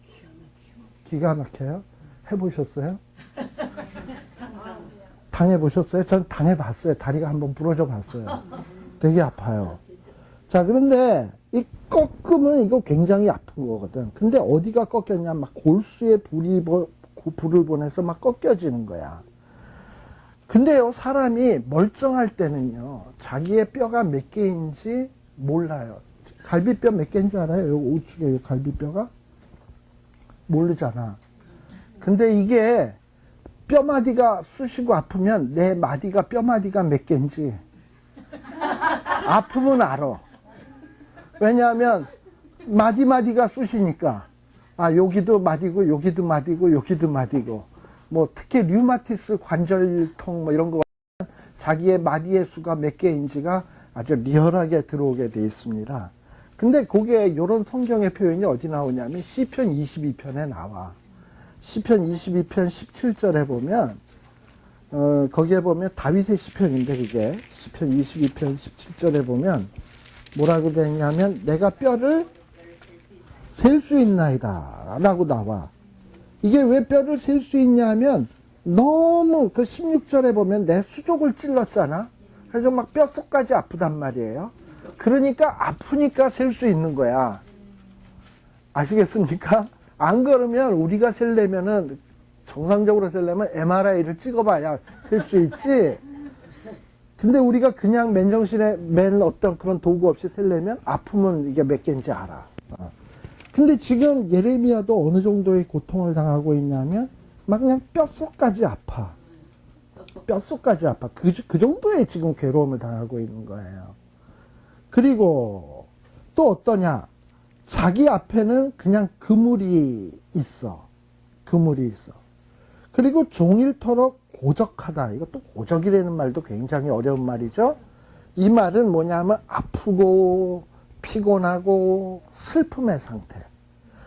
기가 막혀요? 해보셨어요? 당해보셨어요? 전 당해봤어요. 다리가 한번 부러져 봤어요. 되게 아파요. 자, 그런데 이 꺾으면 이거 굉장히 아픈 거거든. 근데 어디가 꺾였냐? 막 골수에 불을 보내서 막 꺾여지는 거야. 근데요, 사람이 멀쩡할 때는요, 자기의 뼈가 몇 개인지 몰라요. 갈비뼈 몇 개인 줄 알아요? 요 우측에 요 갈비뼈가? 모르잖아. 근데 이게 뼈마디가 쑤시고 아프면 내 마디가 뼈마디가 몇 개인지 아프면 알아. 왜냐하면 마디마디가 쑤시니까 여기도 마디고 여기도 마디고 여기도 마디고 뭐 특히 류마티스 관절통 뭐 이런 거 자기의 마디의 수가 몇 개인지가 아주 리얼하게 들어오게 돼 있습니다. 근데 그게 이런 성경의 표현이 어디 나오냐면 시편 22편에 나와. 시편 22편 17절에 보면 거기에 보면 다윗의 시편인데 그게 시편 22편 17절에 보면 뭐라고 되냐면 내가 뼈를 셀 수 있나이다 라고 나와. 이게 왜 뼈를 셀 수 있냐 하면 너무 그 16절에 보면 내 수족을 찔렀잖아. 그래서 막 뼛속까지 아프단 말이에요. 그러니까 아프니까 셀 수 있는 거야. 아시겠습니까? 안 그러면 우리가 셀려면은 정상적으로 셀려면 MRI를 찍어봐야 셀 수 있지. 근데 우리가 그냥 맨정신에 맨 어떤 그런 도구 없이 셀려면 아프면 이게 몇 개인지 알아. 근데 지금 예레미야도 어느 정도의 고통을 당하고 있냐면 막 그냥 뼛속까지 아파. 뼛속까지 아파. 그 정도의 지금 괴로움을 당하고 있는 거예요. 그리고 또 어떠냐? 자기 앞에는 그냥 그물이 있어. 그물이 있어. 그리고 종일토록 고적하다. 이것도 고적이라는 말도 굉장히 어려운 말이죠. 이 말은 뭐냐면 아프고 피곤하고 슬픔의 상태.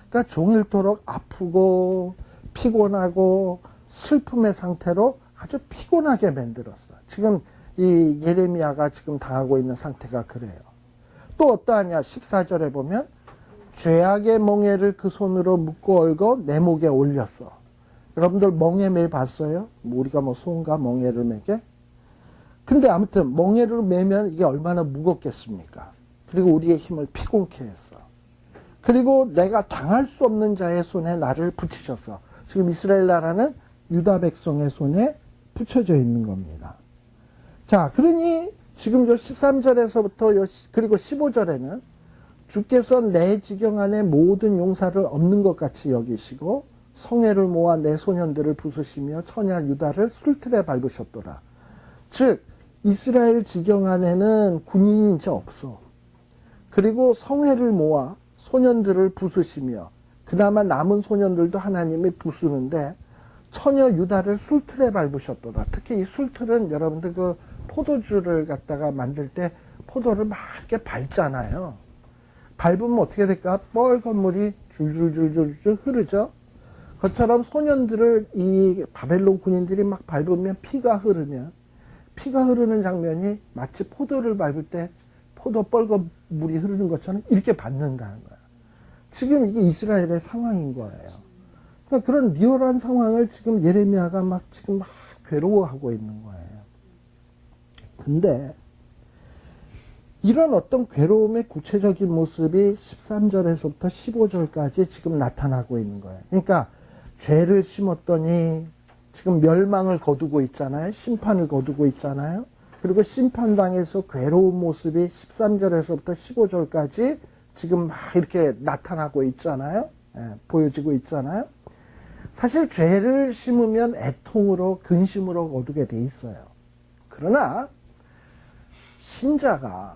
그러니까 종일토록 아프고 피곤하고 슬픔의 상태로 아주 피곤하게 만들었어. 지금 이 예레미야가 지금 당하고 있는 상태가 그래요. 또 어떠하냐? 14절에 보면 죄악의 멍에를 그 손으로 묶고 얽어 내 목에 올렸어. 여러분들 멍에 매 봤어요? 우리가 뭐 소인가 멍에를 매게? 근데 아무튼 멍에를 매면 이게 얼마나 무겁겠습니까? 그리고 우리의 힘을 피곤케 했어. 그리고 내가 당할 수 없는 자의 손에 나를 붙이셨어. 지금 이스라엘 나라는 유다 백성의 손에 붙여져 있는 겁니다. 자, 그러니 지금 요 13절에서부터 그리고 15절에는 주께서 내 지경 안에 모든 용사를 없는 것 같이 여기시고 성회를 모아 내 소년들을 부수시며 처냐 유다를 술틀에 밟으셨도다. 즉 이스라엘 지경 안에는 군인이 이제 없어. 그리고 성회를 모아 소년들을 부수시며 그나마 남은 소년들도 하나님이 부수는데 처녀 유다를 술틀에 밟으셨도다. 특히 이 술틀은 여러분들 그 포도주를 갖다가 만들 때 포도를 막 이렇게 밟잖아요. 밟으면 어떻게 될까? 뻘건 물이 줄줄줄줄 흐르죠. 그것처럼 소년들을 이 바벨론 군인들이 막 밟으면 피가 흐르는 장면이 마치 포도를 밟을 때 포도 뻘건 물이 흐르는 것처럼 이렇게 밟는다는 거야. 지금 이게 이스라엘의 상황인 거예요. 그러니까 그런 리얼한 상황을 지금 예레미야가 지금 막 괴로워하고 있는 거예요. 근데 이런 어떤 괴로움의 구체적인 모습이 13절에서부터 15절까지 지금 나타나고 있는 거예요. 그러니까 죄를 심었더니 지금 멸망을 거두고 있잖아요. 심판을 거두고 있잖아요. 그리고 심판당에서 괴로운 모습이 13절에서부터 15절까지 지금 막 이렇게 나타나고 있잖아요. 보여지고 있잖아요. 사실 죄를 심으면 애통으로 근심으로 거두게 돼 있어요. 그러나 신자가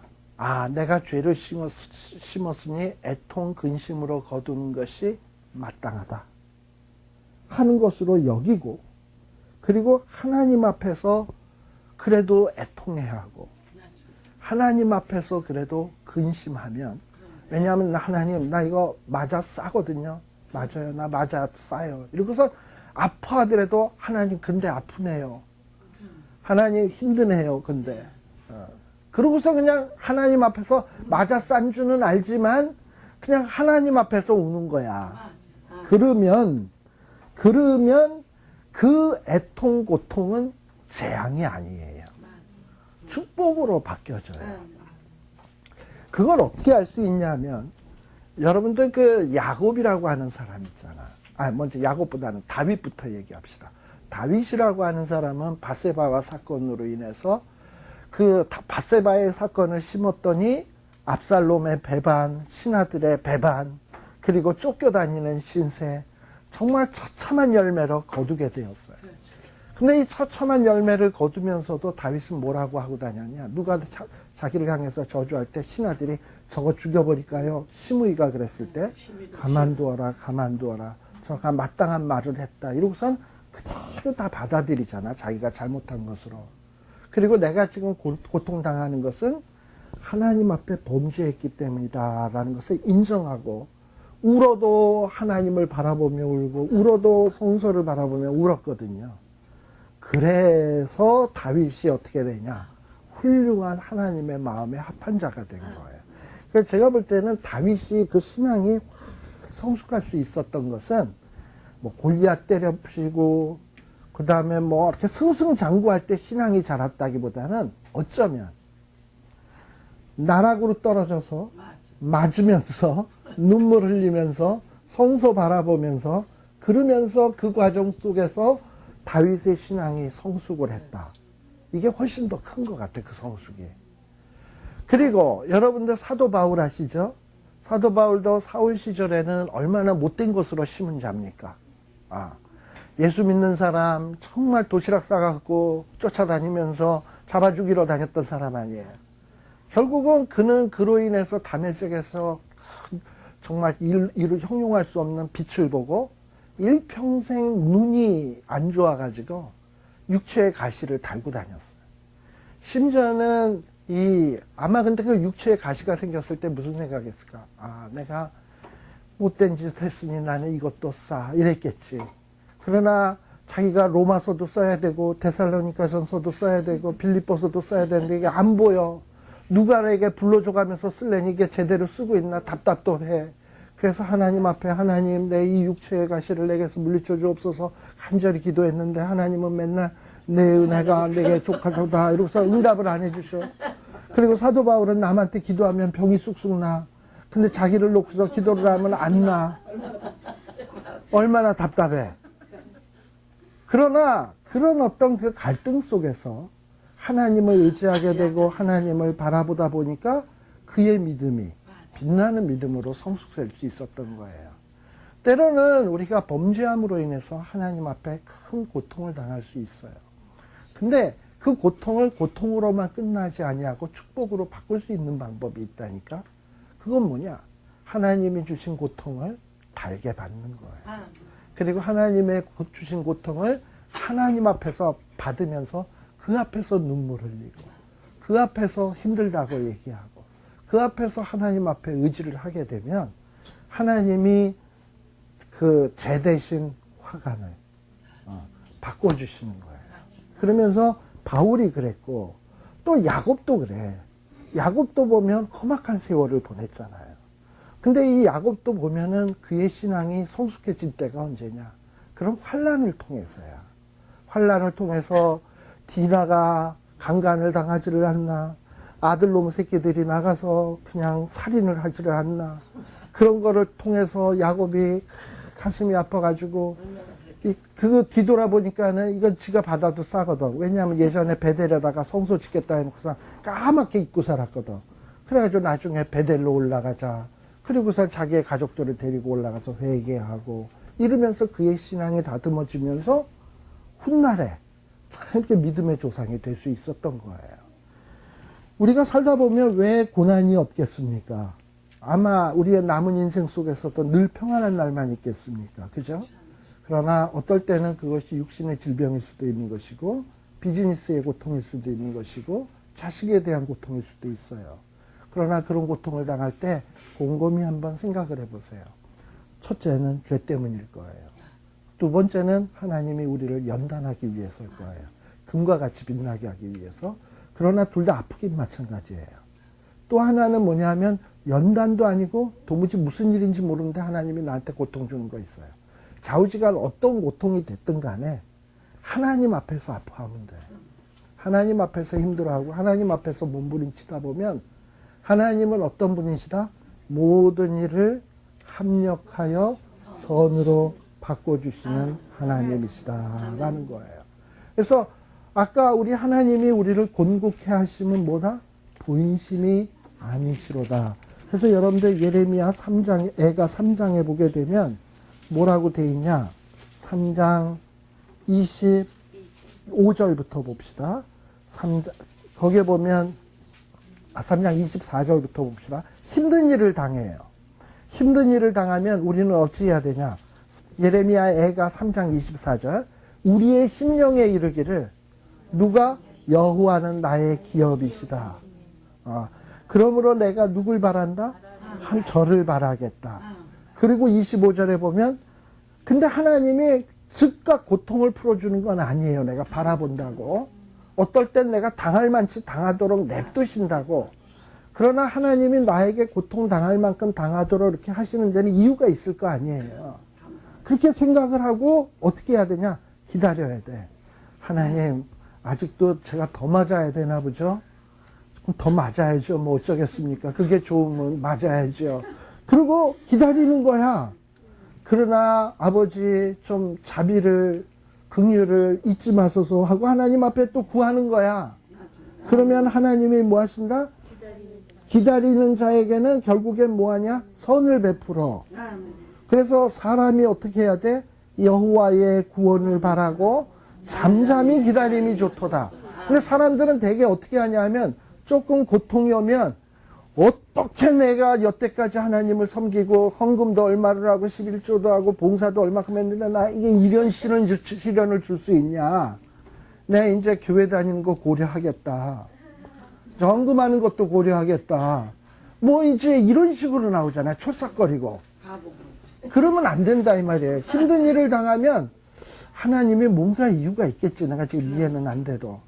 내가 죄를 심었으니 애통 근심으로 거두는 것이 마땅하다 하는 것으로 여기고, 그리고 하나님 앞에서 그래도 애통해야 하고 하나님 앞에서 그래도 근심하면, 왜냐하면 하나님 나 이거 맞아 싸거든요. 맞아요. 나 맞아 싸요. 이러고서 아파하더라도 하나님 근데 아프네요. 하나님 힘드네요. 근데 그러고서 그냥 하나님 앞에서 맞아 싼 줄은 알지만 그냥 하나님 앞에서 우는 거야. 그러면 그 애통 고통은 재앙이 아니에요. 축복으로 바뀌어져요. 그걸 어떻게 알 수 있냐면, 여러분들 그 야곱이라고 하는 사람 있잖아. 먼저 야곱보다는 다윗부터 얘기합시다. 다윗이라고 하는 사람은 밧세바와 사건으로 인해서 그 밧세바의 사건을 심었더니 압살롬의 배반, 신하들의 배반, 그리고 쫓겨다니는 신세, 정말 처참한 열매로 거두게 되었어요. 근데 이 처참한 열매를 거두면서도 다윗은 뭐라고 하고 다녔냐? 누가 자기를 향해서 저주할 때 신하들이 저거 죽여버릴까요? 시므이가 그랬을 때 가만두어라, 가만두어라. 저가 마땅한 말을 했다. 이러고선 그대로 다 받아들이잖아. 자기가 잘못한 것으로. 그리고 내가 지금 고통당하는 것은 하나님 앞에 범죄했기 때문이다 라는 것을 인정하고, 울어도 하나님을 바라보며 울고 울어도 성소를 바라보며 울었거든요. 그래서 다윗이 어떻게 되냐? 훌륭한 하나님의 마음에 합한 자가 된 거예요. 그래서 제가 볼 때는 다윗이 그 신앙이 성숙할 수 있었던 것은 뭐 골리앗 때려부시고 그 다음에 뭐 이렇게 승승장구할 때 신앙이 자랐다기보다는 어쩌면 나락으로 떨어져서 맞으면서 눈물 흘리면서 성소 바라보면서 그러면서 그 과정 속에서 다윗의 신앙이 성숙을 했다. 이게 훨씬 더 큰 것 같아, 그 성숙이. 그리고 여러분들 사도 바울 아시죠? 사도 바울도 사울 시절에는 얼마나 못된 것으로 심은 자입니까? 예수 믿는 사람 정말 도시락 싸갖고 쫓아다니면서 잡아 죽이러 다녔던 사람 아니에요. 결국은 그는 그로 인해서 다메섹에서 정말 이를 형용할 수 없는 빛을 보고 일평생 눈이 안 좋아가지고 육체의 가시를 달고 다녔어요. 심지어는 아마 근데 그 육체의 가시가 생겼을 때 무슨 생각했을까? 내가 못된 짓 했으니 나는 이것도 싸 이랬겠지. 그러나 자기가 로마서도 써야 되고 데살로니가전서도 써야 되고 빌립보서도 써야 되는데 이게 안 보여. 누가 내게 불러줘가면서 쓸래니 이게 제대로 쓰고 있나 답답도 해. 그래서 하나님 앞에 하나님 내 이 육체의 가시를 내게서 물리쳐 주옵소서 간절히 기도했는데 하나님은 맨날 내 은혜가 내게 족하도다 이러고서 응답을 안 해주셔. 그리고 사도 바울은 남한테 기도하면 병이 쑥쑥 나. 근데 자기를 놓고서 기도를 하면 안 나. 얼마나 답답해. 그러나 그런 어떤 그 갈등 속에서 하나님을 의지하게 되고 하나님을 바라보다 보니까 그의 믿음이 빛나는 믿음으로 성숙될 수 있었던 거예요. 때로는 우리가 범죄함으로 인해서 하나님 앞에 큰 고통을 당할 수 있어요. 근데 그 고통을 고통으로만 끝나지 아니하고 축복으로 바꿀 수 있는 방법이 있다니까. 그건 뭐냐? 하나님이 주신 고통을 달게 받는 거예요. 그리고 하나님의 주신 고통을 하나님 앞에서 받으면서 그 앞에서 눈물 흘리고 그 앞에서 힘들다고 얘기하고 그 앞에서 하나님 앞에 의지를 하게 되면 하나님이 그 죄 대신 화관을 바꿔주시는 거예요. 그러면서 바울이 그랬고 또 야곱도 그래. 야곱도 보면 험악한 세월을 보냈잖아요. 근데 이 야곱도 보면은 그의 신앙이 성숙해진 때가 언제냐? 그런 환란을 통해서야. 환란을 통해서 디나가 강간을 당하지를 않나? 아들놈 새끼들이 나가서 그냥 살인을 하지를 않나? 그런 거를 통해서 야곱이 가슴이 아파가지고 그거 뒤돌아보니까는 이건 지가 받아도 싸거든. 왜냐하면 예전에 베델에다가 성소 짓겠다 해놓고서 까맣게 입고 살았거든. 그래가지고 나중에 베델로 올라가자. 그리고서 자기의 가족들을 데리고 올라가서 회개하고 이러면서 그의 신앙이 다듬어지면서 훗날에 참 이렇게 믿음의 조상이 될 수 있었던 거예요. 우리가 살다 보면 왜 고난이 없겠습니까? 아마 우리의 남은 인생 속에서도 늘 평안한 날만 있겠습니까? 그죠? 그러나 어떨 때는 그것이 육신의 질병일 수도 있는 것이고 비즈니스의 고통일 수도 있는 것이고 자식에 대한 고통일 수도 있어요. 그러나 그런 고통을 당할 때 곰곰이 한번 생각을 해보세요. 첫째는 죄 때문일 거예요. 두 번째는 하나님이 우리를 연단하기 위해서일 거예요. 금과 같이 빛나게 하기 위해서. 그러나 둘 다 아프긴 마찬가지예요. 또 하나는 뭐냐면 연단도 아니고 도무지 무슨 일인지 모르는데 하나님이 나한테 고통 주는 거 있어요. 좌우지간 어떤 고통이 됐든 간에 하나님 앞에서 아파하면 돼요. 하나님 앞에서 힘들어하고 하나님 앞에서 몸부림치다 보면 하나님은 어떤 분이시다? 모든 일을 합력하여 선으로 바꿔주시는 하나님이시다라는 거예요. 그래서 아까 우리 하나님이 우리를 곤곡해 하시면 뭐다? 본심이 아니시로다. 그래서 여러분들 예레미야 3장, 애가 3장에 보게 되면 뭐라고 돼 있냐? 3장 25절부터 봅시다. 3장, 거기에 보면 3장 24절부터 봅시다. 힘든 일을 당해요. 힘든 일을 당하면 우리는 어찌 해야 되냐? 예레미야 애가 3장 24절. 우리의 심령에 이르기를 누가 여호와는 나의 기업이시다. 그러므로 내가 누굴 바란다? 한 저를 바라겠다. 그리고 25절에 보면 근데 하나님이 즉각 고통을 풀어주는 건 아니에요. 내가 바라본다고. 어떨 땐 내가 당할 만치 당하도록 냅두신다고. 그러나 하나님이 나에게 고통당할 만큼 당하도록 이렇게 하시는 데는 이유가 있을 거 아니에요. 그렇게 생각을 하고 어떻게 해야 되냐? 기다려야 돼. 하나님 아직도 제가 더 맞아야 되나 보죠? 더 맞아야죠. 뭐 어쩌겠습니까? 그게 좋으면 맞아야죠. 그리고 기다리는 거야. 그러나 아버지 좀 자비를 긍휼을 잊지 마소서 하고 하나님 앞에 또 구하는 거야. 그러면 하나님이 뭐 하신다? 기다리는 자에게는 결국엔 뭐 하냐? 선을 베풀어. 그래서 사람이 어떻게 해야 돼? 여호와의 구원을 바라고 잠잠히 기다림이 좋도다. 근데 사람들은 되게 어떻게 하냐면 조금 고통이 오면 어떻게 내가 여태까지 하나님을 섬기고 헌금도 얼마를 하고 11조도 하고 봉사도 얼마큼 했는데 나 이게 이런 시련을 줄 수 있냐. 내가 이제 교회 다니는 거 고려하겠다. 헌금하는 것도 고려하겠다. 뭐 이제 이런 식으로 나오잖아요. 촐싹거리고. 그러면 안 된다 이 말이에요. 힘든 일을 당하면 하나님이 뭔가 이유가 있겠지. 내가 지금 이해는 안 돼도.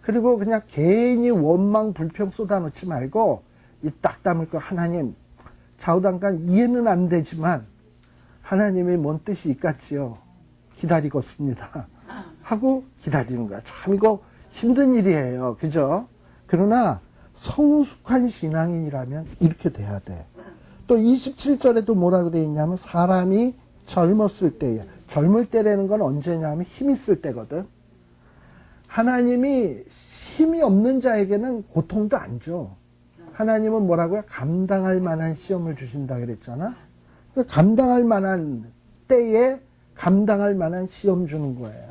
그리고 그냥 괜히 원망, 불평 쏟아놓지 말고 이 딱 담을 거 하나님 좌우당간 이해는 안 되지만 하나님의 뭔 뜻이 있겠지요. 기다리겠습니다. 하고 기다리는 거야. 참 이거 힘든 일이에요. 그죠? 그러나 성숙한 신앙인이라면 이렇게 돼야 돼. 또 27절에도 뭐라고 되어 있냐면 사람이 젊었을 때에, 젊을 때라는 건 언제냐면 힘 있을 때거든. 하나님이 힘이 없는 자에게는 고통도 안 줘. 하나님은 뭐라고요? 감당할 만한 시험을 주신다 그랬잖아. 그러니까 감당할 만한 때에 감당할 만한 시험 주는 거예요.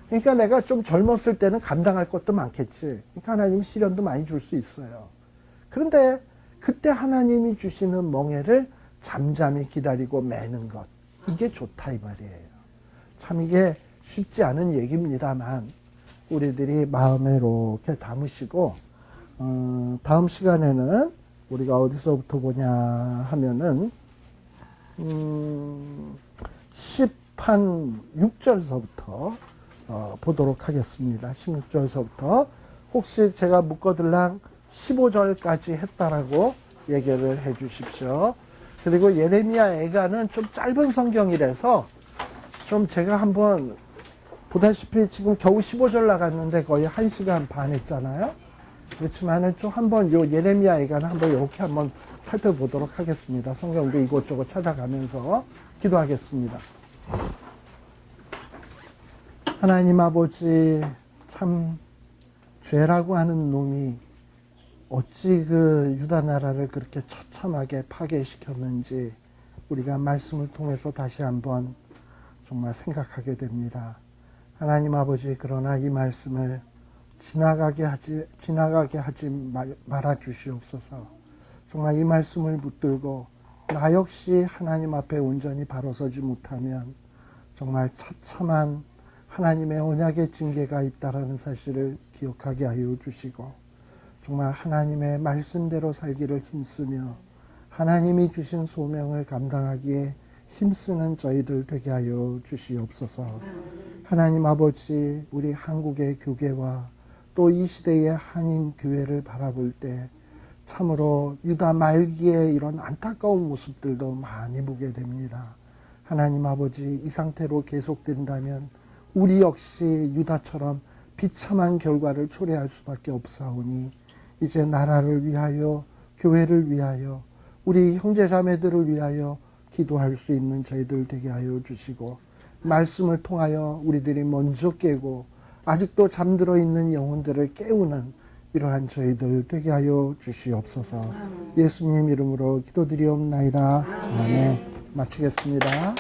그러니까 내가 좀 젊었을 때는 감당할 것도 많겠지. 그러니까 하나님 시련도 많이 줄 수 있어요. 그런데 그때 하나님이 주시는 멍에를 잠잠히 기다리고 매는 것. 이게 좋다 이 말이에요. 참 이게 쉽지 않은 얘기입니다만 우리들이 마음에 이렇게 담으시고 다음 시간에는 우리가 어디서부터 보냐 하면은 10한 6절서부터 보도록 하겠습니다. 16절서부터 혹시 제가 묶어들랑 15절까지 했다라고 얘기를 해 주십시오. 그리고 예레미야 애가는 좀 짧은 성경이라서 좀 제가 한번 보다시피 지금 겨우 15절 나갔는데 거의 1시간 반 했잖아요. 그렇지만은 좀 한번 요 예레미야 애가는 한번 이렇게 한번 살펴보도록 하겠습니다. 성경도 이곳저곳 찾아가면서 기도하겠습니다. 하나님 아버지, 참 죄라고 하는 놈이 어찌 그 유다 나라를 그렇게 처참하게 파괴시켰는지 우리가 말씀을 통해서 다시 한번 정말 생각하게 됩니다. 하나님 아버지, 그러나 이 말씀을 지나가게 하지 말아 주시옵소서. 정말 이 말씀을 붙들고 나 역시 하나님 앞에 온전히 바로 서지 못하면 정말 처참한 하나님의 언약의 징계가 있다라는 사실을 기억하게 하여 주시고 정말 하나님의 말씀대로 살기를 힘쓰며 하나님이 주신 소명을 감당하기에 힘쓰는 저희들 되게 하여 주시옵소서. 하나님 아버지, 우리 한국의 교계와 또 이 시대의 한인 교회를 바라볼 때 참으로 유다 말기의 이런 안타까운 모습들도 많이 보게 됩니다. 하나님 아버지, 이 상태로 계속된다면 우리 역시 유다처럼 비참한 결과를 초래할 수밖에 없사오니 이제 나라를 위하여, 교회를 위하여, 우리 형제자매들을 위하여 기도할 수 있는 저희들 되게 하여 주시고 말씀을 통하여 우리들이 먼저 깨고 아직도 잠들어 있는 영혼들을 깨우는 이러한 저희들 되게 하여 주시옵소서. 예수님 이름으로 기도드리옵나이다. 아멘. 마치겠습니다.